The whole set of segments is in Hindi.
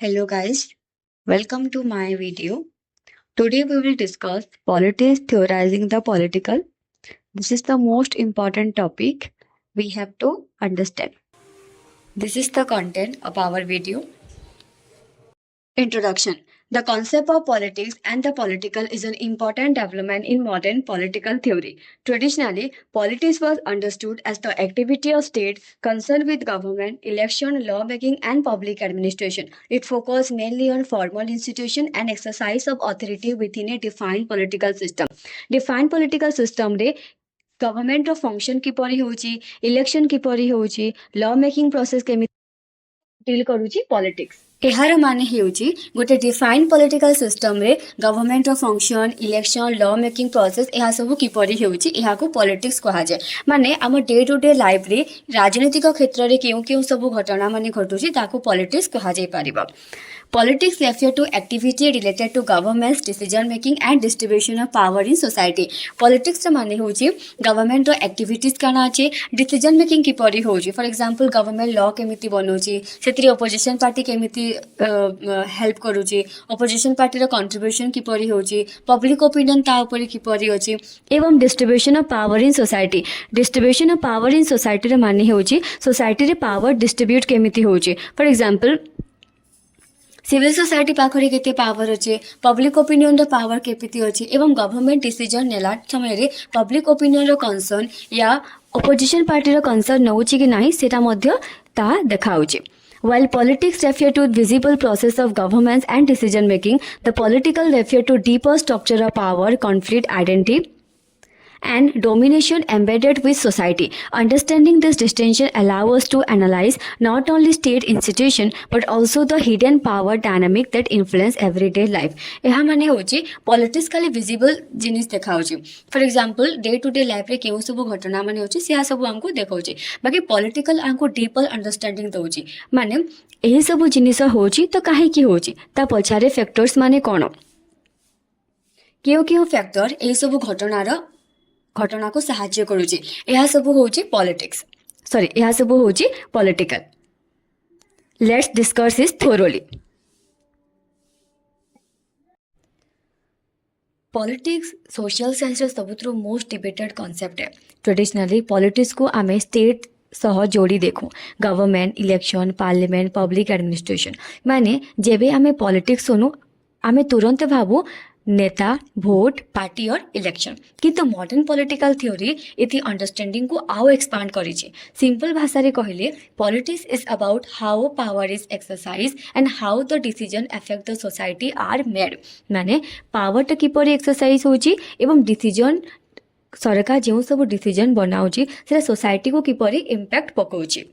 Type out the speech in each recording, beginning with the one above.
Hello guys, welcome to my video. Today we will discuss politics theorizing the political. This is the most important topic we have to understand. This is the content of our video. Introduction. The concept of politics and the political is an important development in modern political theory. Traditionally, politics was understood as the activity of state concerned with government, election, lawmaking, and public administration. It focused mainly on formal institution and exercise of authority within a defined political system. Defined political system रे गवर्नमेंट ର फंक्शन किपरि होउची, इलेक्शन किपरि होउची, लॉ मेकिंग प्रोसेस केमिति डील करूची पॉलिटिक्स। एहार माने हेउची गोटे डिफाइंड पॉलिटिकल सिस्टम रे गवर्नमेंट रो function election law making process एहा सब किपरि हेउची एहा को पॉलिटिक्स कहा जाय। माने आम डे टू डे लाइफ रे राजनीतिक क्षेत्र रे केउ केउ सब घटना माने घटुची ताको पॉलिटिक्स कहा जाय पारिबो। Politics refer to activity related to government's decision making and distribution of power in society. Politics माने होची गवर्नमेंट रो एक्टिविटीज काना अछि डिसीजन मेकिंग किपरि होची। फॉर एग्जांपल गवर्नमेंट लॉ केमिति बनोची, सेत्री अपोजिशन पार्टी केमिति हेल्प करूची, अपोजिशन पार्टी रो कंट्रीब्यूशन किपरि होची, पब्लिक ओपिनियन ता ऊपर किपरि अछि एवं distribution of power in society. Distribution of power in society रे माने होची सोसाइटी रे पावर डिस्ट्रीब्यूट केमिति होची। फॉर एग्जांपल सिविल सोसाइटी पाखरे केते पावर अच्छे, पब्लिक ओपिनियन रो पावर केपिति अच्छे एवं गवर्नमेंट डिसीजन नेला समय रे पब्लिक ओपिनियन रो कंसर्न या ओपोजिशन पार्टी रो कंसर्न नउची कि नाही सेटा मध्य ता देखाउची। While politics refer to visible process of governance and decision making, the political refer to deeper structure of power, conflict, identity, and domination embedded with society. Understanding this distinction allows us to analyze not only state institution but also the hidden power dynamic that influence everyday life. एहा माने होची पॉलिटिक्स खाली विजिबल जिनिस देखाउची। For example day to day life रे केउ सब घटना माने होची सेहा सब हमको देखाउची। बाकी पॉलिटिकल हमको डीपर अंडरस्टैंडिंग दउची। माने एही सब जिनिस होची तो काहे की होची ता पछारे फैक्टर्स माने कोन केउ केउ फैक्टर एही सब घटना को साहाय्य करूची। यह सब होची पॉलिटिक्स यह सब होची पॉलिटिकल। लेट्स डिस्कस इस थोरोली। पॉलिटिक्स सोशल साइंस रो सबुतरो मोस्ट डिबेटेड कांसेप्ट है। ट्रेडिशनली पॉलिटिक्स को आमे स्टेट सह जोड़ी देखूं government election parliament public administration. माने जेबे आमे पॉलिटिक्स सुनु आमे तुरंत भाबू नेता वोट पार्टी और इलेक्शन। किंतु मॉडर्न पॉलिटिकल थ्योरी इति अंडरस्टैंडिंग को आउ एक्सपांड करिछि। सिंपल भाषा रे कहिले politics is about how power is exercise and how the decision affect the society are made. माने पावर टा किपरि एक्सरसाइज होछि एवं डिसीजन सरकार जो सब डिसीजन बनाउछि से सोसाइटी को किपरि इंपैक्ट पकाउछि।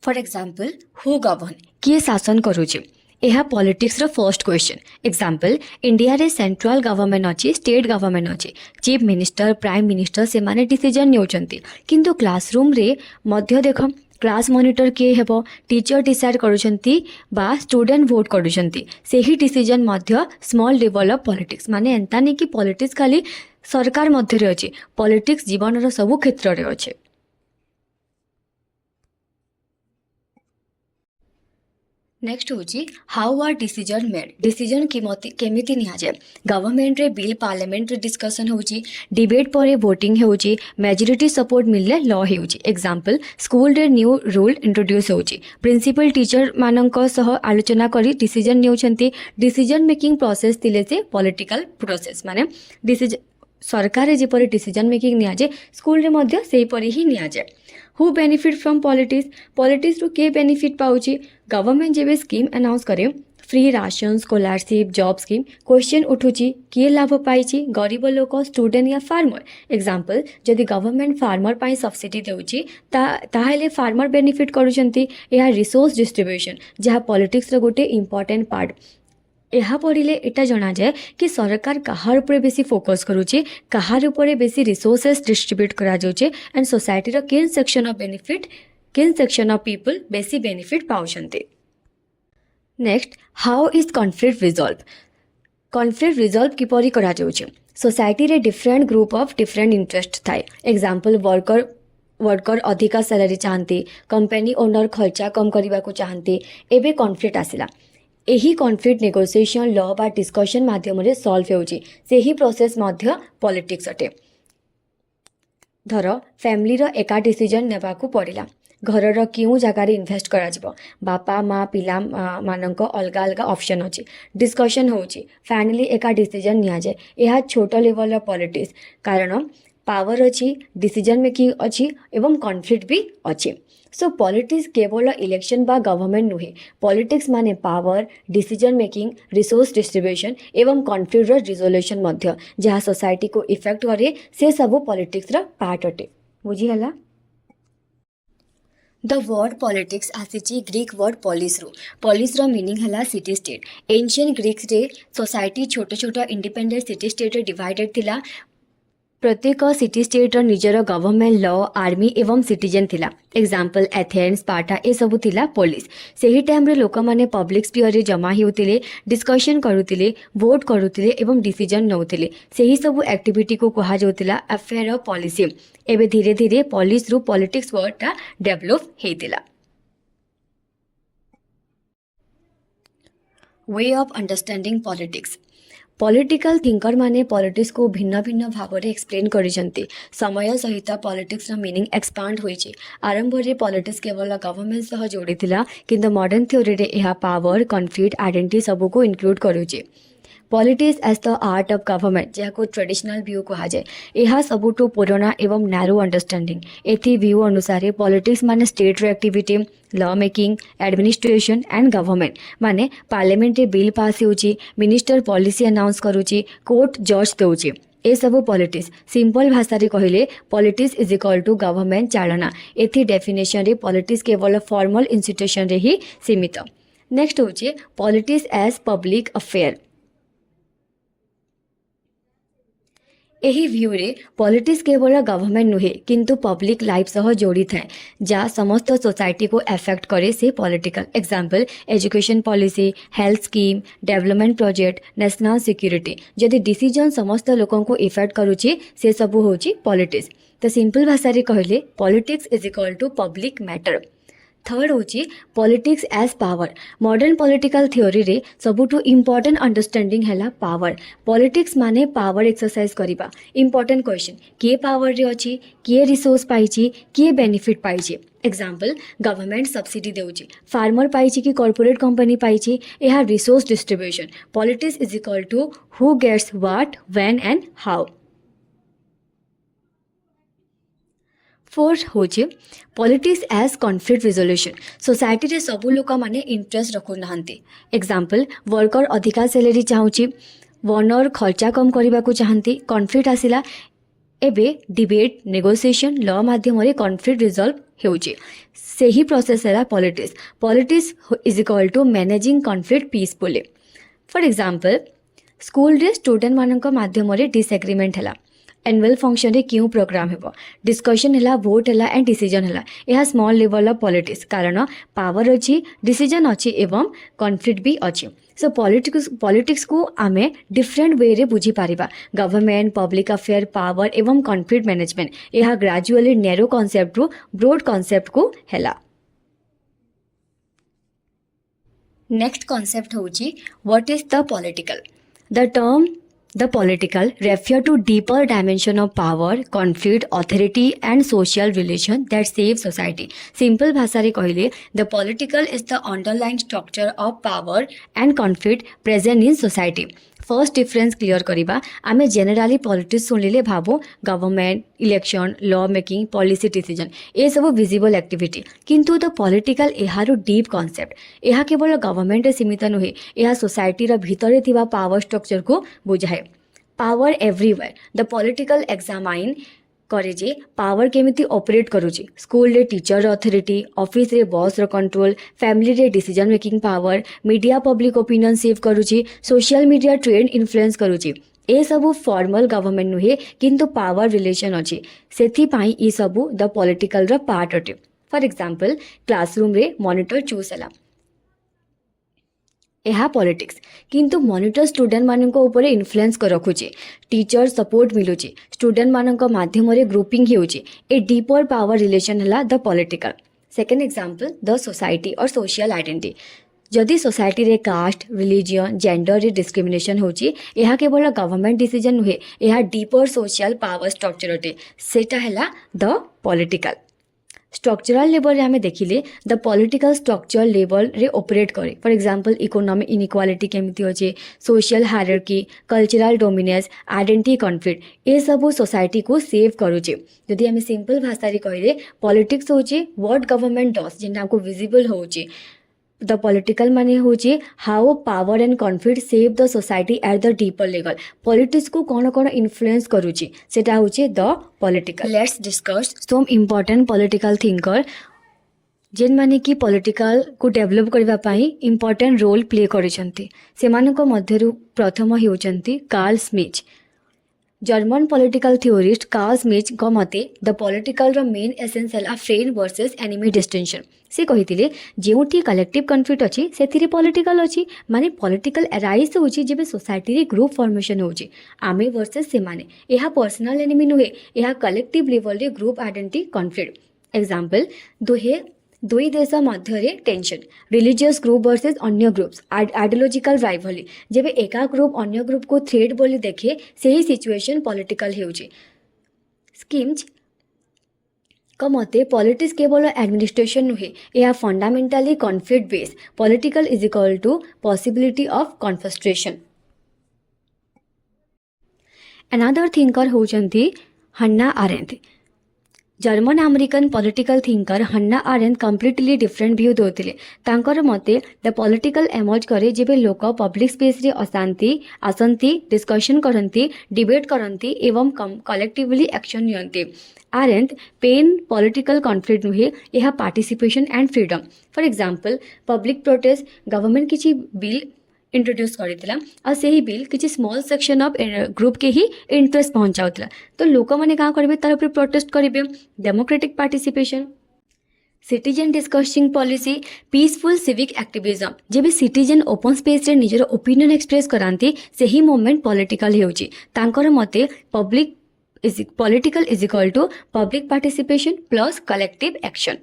फॉर एग्जांपल हु गवर्न किए शासन करूछि यह पॉलिटिक्स रो फर्स्ट क्वेश्चन। एग्जांपल इंडिया रे सेंट्रल गवर्नमेंट अछि स्टेट गवर्नमेंट अछि चीफ मिनिस्टर प्राइम मिनिस्टर से माने डिसीजन नेउचंती। किंतु क्लासरूम रे मध्य देखो क्लास मॉनिटर किए हेबो टीचर डिसाइड करूछंती बा स्टूडेंट वोट करूछंती सेही decision Madhya small level of politics. माने एंता नै कि पॉलिटिक्स खाली सरकार मध्य रे अछि पॉलिटिक्स जीवन रो सब क्षेत्र रे अछि। नेक्स्ट होची how are decision made. Decision केमिति निया जाय। गवर्नमेंट रे बिल पार्लियामेंट रे डिस्कशन होची डिबेट परे वोटिंग होची मेजॉरिटी सपोर्ट मिलले लॉ होची। एग्जांपल स्कूल रे न्यू रूल इंट्रोड्यूस होची प्रिंसिपल टीचर मानक सह आलोचना करी डिसीजन नेउछंती। डिसीजन मेकिंग प्रोसेस तिले से पॉलिटिकल प्रोसेस माने डिसीजन सरकार जेपरि डिसीजन मेकिंग निया जाय स्कूल रे मध्य सेही परि ही निया जाय। Who benefit from politics politics रो के बेनिफिट पाउची। गवर्नमेंट जेबे स्कीम अनाउंस करे free ration scholarship job scheme question उठुची किए लाभ पाइची गरीब लोक स्टूडेंट या फार्मर। एग्जांपल जदि गवर्नमेंट फार्मर पाई सब्सिडी देउची ताहेले फार्मर बेनिफिट करूचंती। यह रिसोर्स डिस्ट्रीब्यूशन जहाँ पॉलिटिक्स रो गोटे इंपोर्टेंट पार्ट। यह पढ़िले एटा जना जाए कि सरकार कहार ऊपर बेसी फोकस करूचे कहार ऊपर बेसी रिसोर्सेस डिस्ट्रीब्यूट करा जाउचे एंड सोसाइटी रो केन सेक्शन ऑफ बेनिफिट केन सेक्शन ऑफ पीपल बेसी बेनिफिट पाउछंते। Next how is conflict resolve. Conflict resolve किपरि करा जाउचे सोसाइटी रे different group of different interest थाए। एग्जांपल वर्कर वर्कर अधिका सैलरी चाहती, कंपनी ओनर खर्चा कम करने को चाहती, एबे कॉन्फ्लिक्ट आसिला। यही कॉन्फ्लिक्ट नेगोशिएशन लॉ बा डिस्कशन माध्यम रे सॉल्व होउची, सेही प्रोसेस मध्य पॉलिटिक्स अटे। धर फैमिली रो एका डिसीजन नेबा को पड़िला, घरर क्यों जगार इन्वेस्ट करा जिवो, बापा माँ पिला मानक अलग अलग ऑप्शन अच्छी, डिस्कशन होउची, फाइनली एका डिसीजन निया जाए। यह छोट लेवल पॉलिटिक्स, कारण पावर अच्छी, डिसीजन मेकिंग अच्छी एवं कॉन्फ्लिक्ट भी अच्छी। सो पॉलिटिक्स केवल इलेक्शन बा गवर्नमेंट नुहे, पॉलिटिक्स माने power, decision making, resource distribution एवं कॉन्फ्लिक्ट रिजोल्यूशन मध्य जहाँ सोसाइटी को इफेक्ट करे, से सब पॉलिटिक्स रा पार्ट अटे। बुझीगला? द वर्ड पॉलिटिक्स आसी ग्रीक वर्ड पॉलिस रू। पॉलिस रो मीनिंग है सिटी स्टेट। एंशियंट ग्रीक्स रे सोसाइटी छोट छोट इंडिपेंडेंट सिटी स्टेट रे डिवाइडेड थिला। प्रत्येक सिटी स्टेट रो निजर गवर्नमेंट लॉ, आर्मी एवं सिटीजन थिला। एग्जांपल एथेन्स, स्पार्टा ए सबु थिला पोलिस। सेही टाइम रे लोक माने पब्लिक स्फीयर रे जमा हेउतिले, डिस्कशन करुतिले, वोट करुतिले एवं डिसीजन नउतिले। सेही सबु एक्टिविटी को कहा जाउतिला अफेयर ऑफ पॉलिसी। एबे धीरे धीरे पॉलिस रू पॉलिटिक्स वर्डटा डेवलप हेतिला। Way of understanding politics. Political thinker माने पॉलिटिक्स को भिन्न भिन्न भाव में एक्सप्लेन करिसेंती। समय सहित पॉलिटिक्स मीनिंग एक्सपांड होइछि। आरंभ रे पॉलिटिक्स केवल गवर्नमेंट सह जोड़ीथिला, किंतु मॉडर्न थ्योरी रे यह पावर, कॉन्फ्लिक्ट, आइडेंटिटी सबको को इंक्लूड करूछि। Politics as the art of government, जहाँ ट्रेडिशनल व्यू कहा जाए, यह सबुठु पुराना एवं नैरो अंडरस्टैंडिंग। एथि व्यू अनुसार पॉलिटिक्स माने स्टेट रो activity, law making, administration and government माने पार्लियामेंट रे बिल पास होउची, मिनिस्टर पॉलिसी अनाउंस करूची, कोर्ट जज देउची। ए सब पॉलिटिक्स। सिंपल भाषा रे कहिले politics is equal to government चालना। एथि डेफिनेशन रे पॉलिटिक्स केवल फॉर्मल इंस्टीट्यूशन रे ही सीमित। नेक्स्ट होची पॉलिटिक्स एज पब्लिक अफेयर। यही व्यू रे पॉलिटिक्स केवल गवर्नमेंट नुहे, किंतु पब्लिक लाइफ सह जोड़ी थाए, जहाँ समस्त सोसाइटी को एफेक्ट करे से political. Example education policy, health scheme, development project, national security. जदि डिसीजन समस्त लोकों को इफेक्ट करूची, से सबू होची पॉलिटिक्स। तो सिंपल भाषा रे कहले politics is equal to public matter. Third होची politics as power. Modern political theory रे सबुठु इंपोर्टेंट अंडरस्टैंडिंग हैला पावर। पॉलिटिक्स माने पावर एक्सरसाइज करिबा। इंपोर्टेंट क्वेश्चन, किए पावर रे अछि, किए रिसोर्स पाइछि, किए बेनिफिट पाइछि। एग्जांपल गवर्नमेंट सब्सिडी देउछि, फार्मर पाइछि कि कॉर्पोरेट कंपनी पाइछि। यह resource distribution. Politics is equal to who gets what, when and how. Fourth होचे politics as conflict resolution. Society रे सबु लोक माने इंटरेस्ट रखु नाहंती। एग्जांपल वर्कर अधिका सैलरी चाहूची, ओनर खर्चा कम करने को चाहती, कॉन्फ्लिक्ट आसिला। एबे डिबेट, नेगोशिएशन, लॉ माध्यम रे कॉन्फ्लिक्ट रिजॉल्व हेउची। सेही प्रोसेस है politics. Politics is equal to managing conflict peacefully. For example school रे स्टूडेंट मानक माध्यम रे डिसएग्रीमेंट हैला, एनुअल फंक्शन रे क्यों प्रोग्राम हेबो, डिस्कशन हैला, वोट हैला एंड डिसीजन हैला। यह स्मॉल लेवल ऑफ पॉलिटिक्स, कारण पावर अच्छी, डिसीजन अच्छी एवं कॉन्फ्लिक्ट भी अच्छी। सो पॉलिटिक्स को आमे डिफरेंट वे रे बुझी Paribas. Government, public affair, power एवं कॉन्फ्लिक्ट मैनेजमेंट। यह ग्रेजुअली नैरो कॉन्सेप्ट रु ब्रॉड कॉन्सेप्ट को हैला। नेक्स्ट कॉन्सेप्ट होची what is the political. The term the political refer to deeper dimension of power, conflict, authority and social relation that save society. Simple भाषा रे कहले the political is the underlying structure of power and conflict present in society. First difference clear करिबा। आमे जनरली पॉलिटिक्स सुनिले भाबो government, election, law making, policy decision, ए सब विजिबल एक्टिविटी। किंतु द पॉलिटिकल एहारो डीप कॉन्सेप्ट। यह केवल गवर्नमेंट रे सीमित नुहे, यह सोसाइटी रा भितरे थिबा पावर स्ट्रक्चर को बुझाए। Power everywhere. The political examine करे जे पावर केमिति ऑपरेट करूची। स्कूल रे टीचर अथॉरिटी, ऑफिस रे बॉस रो कंट्रोल, फैमिली रे decision making power, media public opinion save करूची, सोशल मीडिया ट्रेंड इन्फ्लुएंस करूची। ए सबु फॉर्मल गवर्नमेंट नुहे, किंतु पावर रिलेशन अछि, सेथि पाई ई सबु द पॉलिटिकल रो पार्ट अटे। फॉर एग्जांपल क्लासरूम रे मॉनिटर चूज हला। यह पॉलिटिक्स किंतु मॉनिटर स्टूडेंट मानक ऊपर इन्फ्लुएंस रखुचे टीचर सपोर्ट मिलुची स्टूडेंट मानक माध्यम ग्रुपिंग होउची ए डीपर पावर रिलेशन है the political. Second example the society और सोशल आइडेंटिटी जदि सोसाइटी रे कास्ट रिलीजियन जेंडर रे डिस्क्रिमिनेशन होची यह केवल गवर्नमेंट डिसीजन नुहे यह डीपर सोशल पावर स्ट्रक्चर अटे सेटा हैला द पॉलिटिकल। स्ट्रक्चरल लेवल रे हमें देखिले द पॉलिटिकल स्ट्रक्चर लेवल रे ऑपरेट करे फॉर एग्जांपल इकोनॉमिक इनइक्वालिटी केमिति होचे social hierarchy cultural dominance identity conflict ए सब सोसाइटी को सेव करूचे। जदि हमें सिंपल भाषा रे कहिले पॉलिटिक्स होचे व्हाट गवर्नमेंट डज जेंटा हमको विजिबल होचे द पॉलिटिकल माने होचे how power and conflict shape the society at the deeper level politics को कौन कौन इन्फ्लुएंस करूची सेटा होचे the political. Let's discuss some important political thinker जेन माने कि पॉलिटिकल को डेवलप करबा पई इम्पोर्टेंट रोल प्ले करिसंती सेमानक मध्यरु प्रथम हेउचंती Carl Schmitt German political theorist Carl Schmitt को मते द पॉलिटिकल रो मेन एसेंस है फ्रेंड वर्सेस एनिमी डिस्टिंक्शन से कहिथिले जेउठी कलेक्टिव कॉन्फ्लिक्ट अछि सेथिरे पॉलिटिकल अछि माने पॉलिटिकल अराइज होछि जेबे सोसाइटी रे ग्रुप फॉर्मेशन होछि आमे वर्सेस से माने यह पर्सनल एनिमी नुहे यह कलेक्टिव लेवल रे ग्रुप आइडेंटिटी कॉन्फ्लिक्ट। एग्जांपल दुई देश मध्य टेंशन रिलीजियस ग्रुप वर्सेस अन्य ग्रुप्स आइडियोलॉजिकल राइवली जेबे एका ग्रुप अन्य ग्रुप को थ्रेट बोली देखे सही सिचुएशन पॉलिटिकल हेउची। स्कीम्स को मते पॉलिटिक्स केवल एडमिनिस्ट्रेशन नुहे यह fundamentally conflict based political is equal to possibility of confrontation. Another thinker होचंती Hannah Arendt German American political thinker Hannah Arendt completely different view देउथिले तांकर मते द पॉलिटिकल एमर्ज करे जेबे लोक पब्लिक स्पेस रे अशांति आसंती डिस्कशन करंती डिबेट करंती एवं कलेक्टिवली एक्शन नियंती। आरेंथ पेन पॉलिटिकल कॉन्फ्लिक्ट नुहे यह participation and freedom for example public protest government किछि बिल इंट्रोड्यूस करथिला और सही बिल किछि स्मॉल सेक्शन ऑफ ग्रुप के ही इंटरेस्ट पहुंचाउथिला तो लोक माने का करबे तार ऊपर प्रोटेस्ट करिवे democratic participation. Citizen discussing policy peaceful civic activism जेबे सिटीजन ओपन स्पेस रे निजर ओपिनियन एक्सप्रेस करांती सही मोमेंट पॉलिटिकल हेउची तांकर मते political is equal to public participation plus collective action.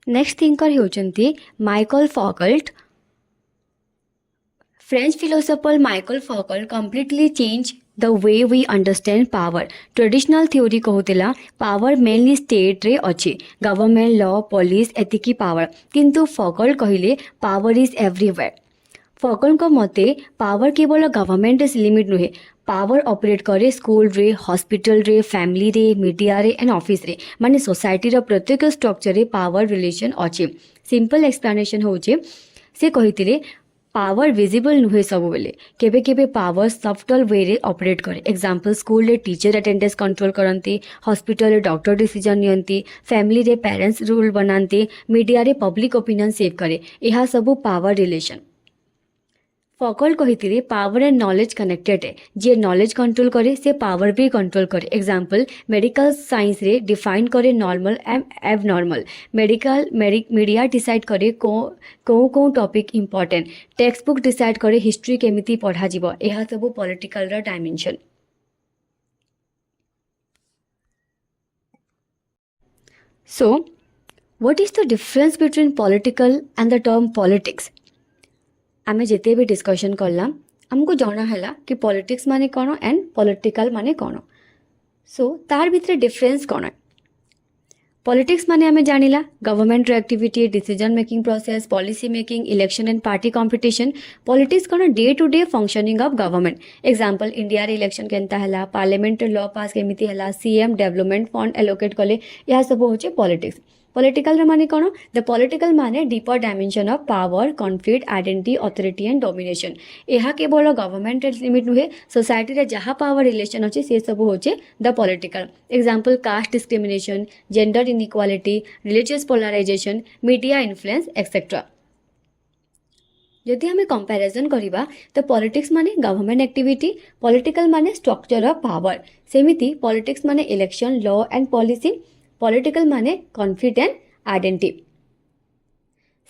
Next thinker होचंती Michael Foucault French philosopher Michael Foucault completely change the way we understand power. Traditional theory कहूला पावर मेनली स्टेट रे अच्छी गवर्नमेंट लॉ पुलिस एतिकी पावर किंतु फौकल्ट कहले पावर इज एवरीवेयर। फौकल्ट को मते पावर केवल गवर्नमेंट लिमिट नुहे पावर ऑपरेट करे स्कूल रे हॉस्पिटल रे फैमिली रे मीडिया रे एंड ऑफिस रे माने सोसाइटी रो प्रत्येक स्ट्रक्चर रे पावर रिलेशन अच्छे। सिंपल एक्सप्लेनेशन होचे से कहिथिले पावर विजिबल नुहे सब बेले केबे केबे पावर सफ्टल वे रे ऑपरेट करे। एग्जांपल स्कूल रे टीचर अटेंडेंस कंट्रोल करंती हॉस्पिटल रे डॉक्टर डिसीजन नियंती फैमिली रे पेरेंट्स रूल बनांती मीडिया रे पब्लिक ओपिनियन सेव करे यह सब पावर रिलेशन। फौकल्ट कहिथिले पावर एंड नॉलेज कनेक्टेड है जे नॉलेज कंट्रोल करे से पावर भी कंट्रोल करे। एग्जांपल मेडिकल साइंस रे डिफाइन करे normal and abnormal media decide करे को topic important text book decide करे हिस्ट्री केमिति पढ़ा जीव यह सब पॉलिटिकल रा dimension. So what is the difference between political and the term politics आमे जेते भी डिस्कशन करलाम हमको जाना है कि पॉलिटिक्स माने कौन एंड पॉलिटिकल माने कौन। सो तार भितर डिफरेंस कौन है पॉलिटिक्स माने आमे जानिला government activity decision making process policy making election and party competition. Politics कौन day to day functioning of government. Example India रे इलेक्शन केनता हैला पार्लियामेंट लॉ पास केमिति हैला सीएम डेवलपमेंट फंड एलोकेट कले यह सब होचे पॉलिटिक्स। पॉलिटिकल माने कौन द पॉलिटिकल माने deeper dimension of power conflict identity authority and domination यह केवल गवर्नमेंट लिमिट नुहे सोसाइटी रे जहाँ पावर रिलेशन अच्छे से सब होचे the political. Example caste discrimination gender inequality religious polarisation media influence etcetera. यदि हमें कंपैरिजन करिबा तो पॉलिटिक्स माने गवर्नमेंट एक्टिविटी पॉलिटिकल माने स्ट्रक्चर ऑफ पावर सेमिति पॉलिटिक्स माने election law and policy political माने कॉन्फ्लिक्ट एंड आइडेंटिटी।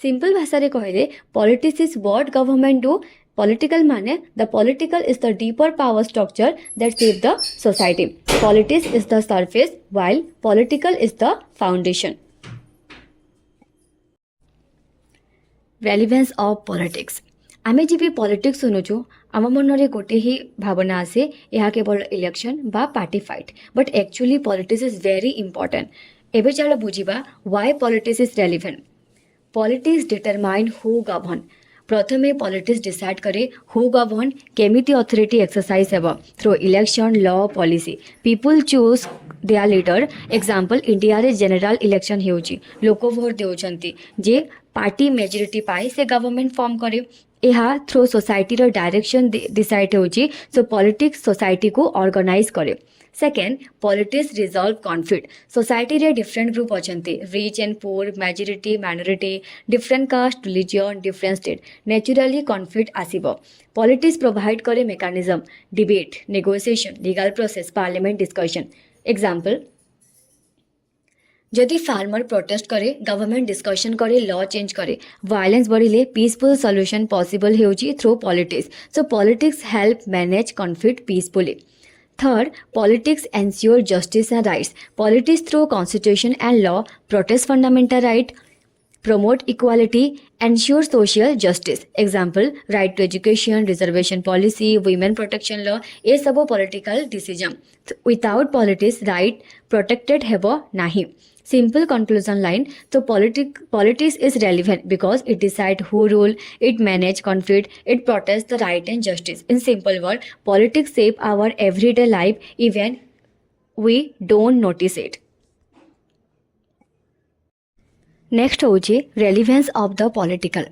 सिंपल भाषा रे कहले politics is what government do political माने the political is the deeper power structure that shape the society politics is the surface while political is the foundation relevance of politics आमे जी पॉलिटिक्स शुणुचु आम मन में गोटे ही भावना आसे यह केवल इलेक्शन बा party fight but actually politics is very important एबे चलो बुझिबा why politics is relevant politics determine who govern प्रथमे पॉलिटिक्स डिसाइड करे हु गवर्न केमिति अथॉरिटी एक्सरसाइज हेबो through election law policy people choose their leader example India रे जनरल इलेक्शन हेउची लोक वोट देउचंती जे पार्टी मेजॉरिटी पाए से गवर्नमेंट फॉर्म करे यह थ्रू सोसाइटी रो डायरेक्शन डिसाइड होची सो पॉलिटिक्स सोसाइटी को ऑर्गेनाइज करे second politics resolve conflict society रे डिफरेंट ग्रुप अछंती rich and poor majority minority different caste religion different state naturally conflict आसीबो पॉलिटिक्स प्रोवाइड करे mechanism debate negotiation legal process parliament discussion example जदि फार्मर प्रोटेस्ट करे गवर्नमेंट डिस्कशन करे लॉ चेंज करे वायलेंस बढ़िले पीसफुल सॉल्यूशन पॉसिबल हेउची through politics so politics help manage conflict peacefully third politics ensure justice and rights politics through constitution and law protest fundamental right promote equality, ensure social justice. Example, right to education, reservation policy, women protection law, ये सब political decision. Without politics, right protected हेबो नहीं. Simple conclusion line. So politics is relevant because it decide who rule, it manage conflict, it protects the right and justice. In simple word, politics shape our everyday life even we don't notice it. Next होची रेलिवेंस ऑफ द पॉलिटिकल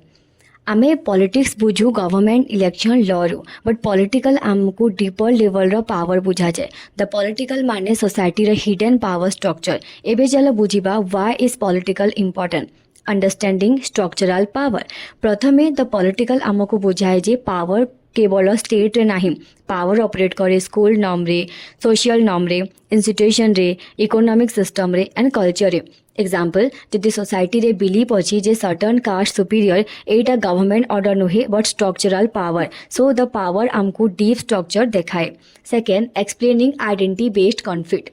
आमे पॉलिटिक्स बुझू गवर्नमेंट इलेक्शन लॉ रु बट पॉलिटिकल आमको डीपर लेवल रो पावर बुझा जाए द पॉलिटिकल माने सोसाइटी रो हिडन पावर स्ट्रक्चर एबे चलो बुझिबा why is political important understanding structural power प्रथमे द पॉलिटिकल आमको बुझाए जे पावर केवल स्टेट रे नाही पावर ऑपरेट करे स्कूल नॉर्म रे सोशल नॉर्म रे इंस्टीट्यूशन रे इकोनॉमिक सिस्टम रे एंड कल्चर रे एग्जाम्पल जदि सोसाइटी रे बिलीव अच्छी जे सर्टन कास्ट सुपीरियर एटा गवर्नमेंट ऑर्डर नुहे but structural power so the power आमको डीप स्ट्रक्चर देखाए second explaining identity based conflict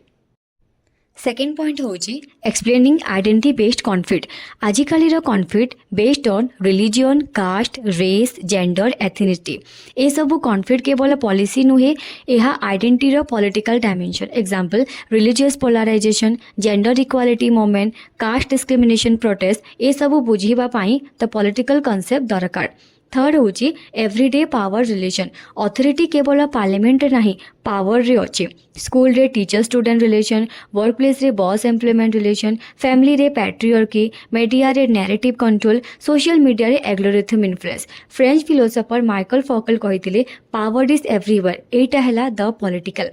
second point होची एक्सप्लेनिंग आइडेंटिटी बेस्ड कॉन्फ्लिक्ट आजिकालीर conflict based on religion caste race gender ethnicity ए सब कॉन्फ्लिक्ट केवल पॉलिसी नुहे यह आइडेंटिटीर political dimension example religious polarisation gender equality movement caste discrimination protest ए सब बुझीबा पाई द पॉलिटिकल कॉन्सेप्ट दरकार थर्ड होची एवरीडे पावर रिलेशन अथॉरिटी केवल पार्लियामेंट नहीं पावर रे अच्छे स्कूल रे teacher student relation work place रे बॉस एम्प्लॉयमेंट रिलेशन फैमिली रे पैट्रियार्की मीडिया रे नैरेटिव कंट्रोल सोशल मीडिया रे algorithm influence French philosopher Michael Foucault कहिथिले पावर इज एवरीवेयर एटा हैला द पॉलिटिकल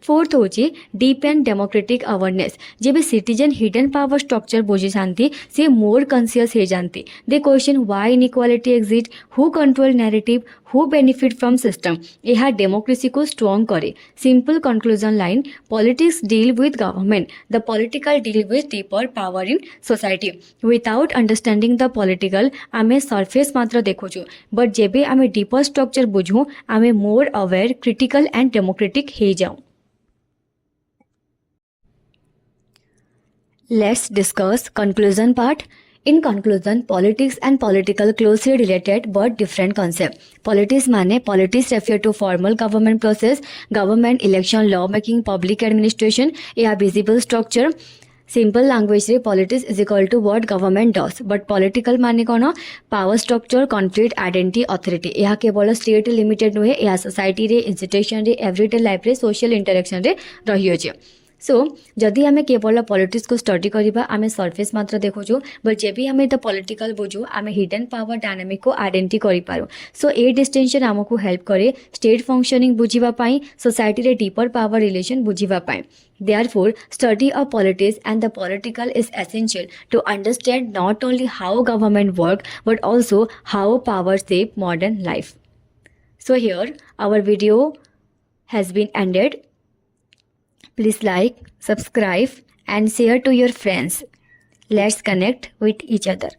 फोर्थ होची डीप एंड डेमोक्रेटिक अवेयरनेस जेबे सिटीजन हिडन पावर स्ट्रक्चर बुझी जानती से मोर कॉन्शियस हो जानती दे question why inequality exist who control narrative who benefit from system यह डेमोक्रेसी को स्ट्रॉन्ग करे simple conclusion line politics deal with government the political deal with deeper power in society without understanding the political आमे सरफेस मात्र देखुछु बट जेबे आमे डीपर स्ट्रक्चर बुझू आमे more aware critical and democratic हो जाऊँ Let's discuss conclusion part. In conclusion, politics and political closely related but different concept. Politics माने politics refer to formal government process, government election, law making, public administration या visible structure. सिंपल लैंग्वेज रे politics is equal to what government does but political माने कोन power structure conflict identity authority यह केवल स्टेट लिमिटेड नुहे यह सोसाइटी रे इंस्टीट्यूशन रे एवरीडे लाइफ रे सोशल इंटरेक्शन रे रही अछि सो जदि आमे केवल पॉलिटिक्स को स्टडी करिबा आमे सरफेस मात्र देखुछु बट जेबी आमे द पॉलिटिकल बुझू आमे हिडन पावर डायनामिक को आइडेंटिटी करि पारो सो ए डिस्टिंक्शन हमको हेल्प करे स्टेट फंक्शनिंग बुझिबा पाई सोसाइटी रे डीपर पावर रिलेशन बुझिबा पाई Therefore, study of politics and the political is essential to understand not only how government work but also how power shape modern life. So here our video has been ended. Please like, subscribe and share to your friends. Let's connect with each other.